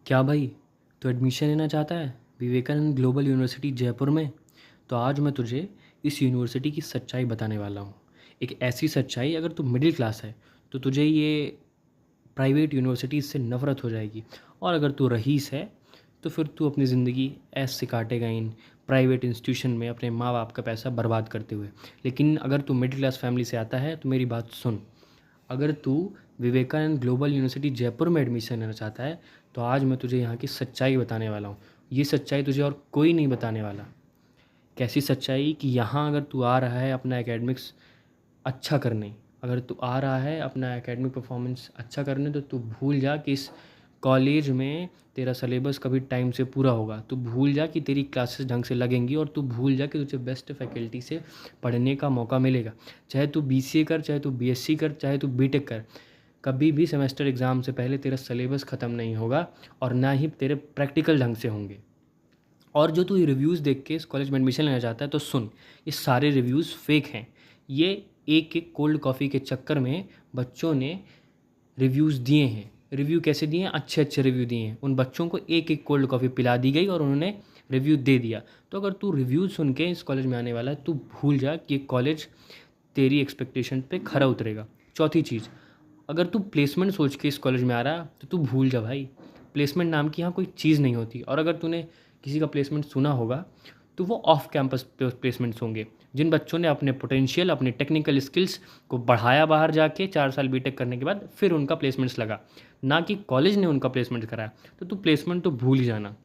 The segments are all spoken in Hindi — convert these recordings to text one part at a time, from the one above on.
क्या भाई, तो एडमिशन लेना चाहता है विवेकानंद ग्लोबल यूनिवर्सिटी जयपुर में? तो आज मैं तुझे इस यूनिवर्सिटी की सच्चाई बताने वाला हूँ। एक ऐसी सच्चाई, अगर तू मिडिल क्लास है तो तुझे ये प्राइवेट यूनिवर्सिटीज़ से नफ़रत हो जाएगी, और अगर तू रईस है तो फिर तू अपनी ज़िंदगी ऐसे काटेगा इन प्राइवेट इंस्टीट्यूशन में अपने माँ बाप का पैसा बर्बाद करते हुए। लेकिन अगर तू मिडिल क्लास फैमिली से आता है तो मेरी बात सुन। अगर तू विवेकानंद ग्लोबल यूनिवर्सिटी जयपुर में एडमिशन लेना चाहता है तो आज मैं तुझे यहाँ की सच्चाई बताने वाला हूँ। ये सच्चाई तुझे और कोई नहीं बताने वाला। कैसी सच्चाई कि यहाँ अगर तू आ रहा है अपना एकेडमिक्स अच्छा करने, अगर तू आ रहा है अपना एकेडमिक परफॉर्मेंस अच्छा करने, तो तू भूल जा कि इस कॉलेज में तेरा सिलेबस कभी टाइम से पूरा होगा। तू भूल जा कि तेरी क्लासेस ढंग से लगेंगी, और तू भूल जा कि तुझे बेस्ट फैकल्टी से पढ़ने का मौका मिलेगा। चाहे तू बीसीए कर, चाहे तू बीएससी कर, चाहे तू बीटेक कर, कभी भी सेमेस्टर एग्ज़ाम से पहले तेरा सिलेबस ख़त्म नहीं होगा, और ना ही तेरे प्रैक्टिकल ढंग से होंगे। और जो तू ये रिव्यूज़ देख के इस कॉलेज में एडमिशन लेना चाहता है, तो सुन, ये सारे रिव्यूज़ फेक हैं। ये एक एक कोल्ड कॉफ़ी के चक्कर में बच्चों ने रिव्यूज़ दिए हैं। रिव्यू कैसे दिए हैं? अच्छे अच्छे रिव्यू दिए हैं। उन बच्चों को एक एक कोल्ड कॉफ़ी पिला दी गई और उन्होंने रिव्यू दे दिया। तो अगर तू रिव्यू सुन के इस कॉलेज में आने वाला है, तू भूल जा कि ये कॉलेज तेरी एक्सपेक्टेशन पे खरा उतरेगा। चौथी चीज़, अगर तू प्लेसमेंट सोच के इस कॉलेज में आ रहा है तो तू भूल जा भाई, प्लेसमेंट नाम की यहाँ कोई चीज़ नहीं होती। और अगर तूने किसी का प्लेसमेंट सुना होगा तो वो ऑफ कैंपस प्लेसमेंट्स होंगे, जिन बच्चों ने अपने पोटेंशियल, अपने टेक्निकल स्किल्स को बढ़ाया बाहर जाके 4 साल बीटेक करने के बाद, फिर उनका प्लेसमेंट्स लगा, ना कि कॉलेज ने उनका प्लेसमेंट कराया। तो तू प्लेसमेंट तो भूल ही जाना।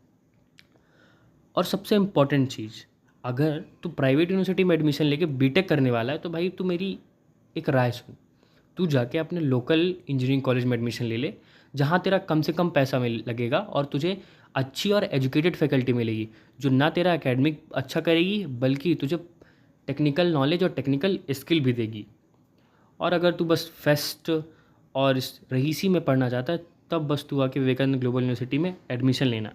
और सबसे इम्पॉर्टेंट चीज़, अगर तू प्राइवेट यूनिवर्सिटी में एडमिशन लेके बीटेक करने वाला है तो भाई तू मेरी एक राय सुन। तू जाके अपने लोकल इंजीनियरिंग कॉलेज में एडमिशन ले ले, जहाँ तेरा कम से कम पैसा मिल लगेगा और तुझे अच्छी और एजुकेटेड फैकल्टी मिलेगी, जो ना तेरा एकेडमिक अच्छा करेगी बल्कि तुझे टेक्निकल नॉलेज और टेक्निकल स्किल भी देगी। और अगर तू बस फेस्ट और इस रईसी में पढ़ना चाहता है, तब बस तू आके विवेकानंद ग्लोबल यूनिवर्सिटी में एडमिशन लेना।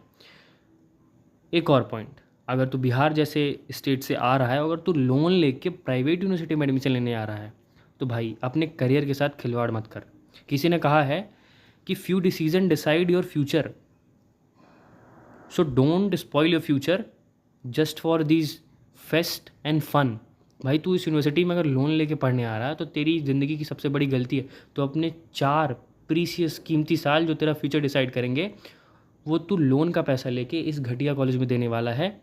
एक और पॉइंट, अगर तू बिहार जैसे स्टेट से आ रहा है, अगर तू लोन लेके प्राइवेट यूनिवर्सिटी में एडमिशन लेने आ रहा है, तो भाई अपने करियर के साथ खिलवाड़ मत कर। किसी ने कहा है कि few decision decide your future, so don't spoil your future just for these fest and fun. भाई तू इस यूनिवर्सिटी में अगर लोन लेके पढ़ने आ रहा है तो तेरी ज़िंदगी की सबसे बड़ी गलती है। तो अपने 4 प्रीसियस कीमती साल जो तेरा फ्यूचर डिसाइड करेंगे, वो तू लोन का पैसा लेके इस घटिया कॉलेज में देने वाला है,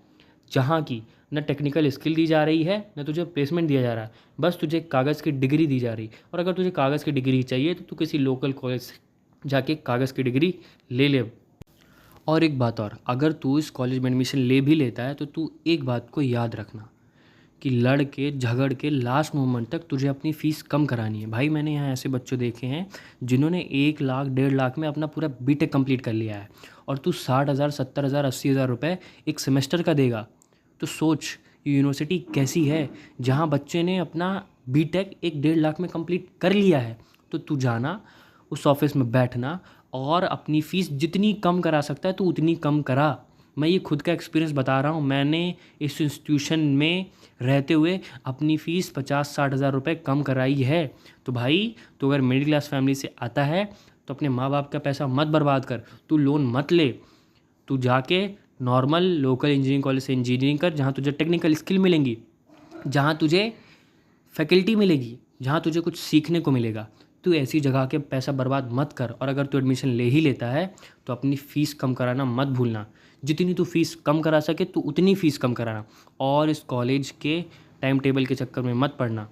जहाँ की न टेक्निकल स्किल दी जा रही है, न तुझे प्लेसमेंट दिया जा रहा है, बस तुझे कागज़ की डिग्री दी जा रही। और अगर तुझे कागज़ की डिग्री चाहिए तो तू किसी लोकल कॉलेज से जाके कागज़ की डिग्री ले ले। और एक बात और, अगर तू इस कॉलेज में एडमिशन ले भी लेता है तो तू एक बात को याद रखना कि लड़ के झगड़ के लास्ट मोमेंट तक तुझे अपनी फ़ीस कम करानी है। भाई मैंने यहाँ ऐसे बच्चों देखे हैं जिन्होंने 1 लाख 1.5 लाख में अपना पूरा बीटेक कंप्लीट कर लिया है, और तू 60,000 70,000 80,000 रुपये एक सेमेस्टर का देगा। तो सोच ये यूनिवर्सिटी कैसी है, जहाँ बच्चे ने अपना बीटेक 1 1.5 लाख में कंप्लीट कर लिया है। तो तू जाना, उस ऑफिस में बैठना, और अपनी फ़ीस जितनी कम करा सकता है तो उतनी कम करा। मैं ये खुद का एक्सपीरियंस बता रहा हूँ। मैंने इस इंस्टीट्यूशन में रहते हुए अपनी फ़ीस 50-60 हज़ार रुपये कम कराई है। तो भाई, तो अगर मिडिल क्लास फैमिली से आता है तो अपने माँ बाप का पैसा मत बर्बाद कर, तू लोन मत ले। तू जाके नॉर्मल लोकल इंजीनियरिंग कॉलेज से इंजीनियरिंग कर, जहाँ तुझे टेक्निकल स्किल मिलेंगी, जहाँ तुझे फैकल्टी मिलेगी, जहाँ तुझे कुछ सीखने को मिलेगा। तू ऐसी जगह के पैसा बर्बाद मत कर। और अगर तू एडमिशन ले ही लेता है तो अपनी फ़ीस कम कराना मत भूलना। जितनी तू फ़ीस कम करा सके तू उतनी फ़ीस कम कराना, और इस कॉलेज के टाइम टेबल के चक्कर में मत पड़ना।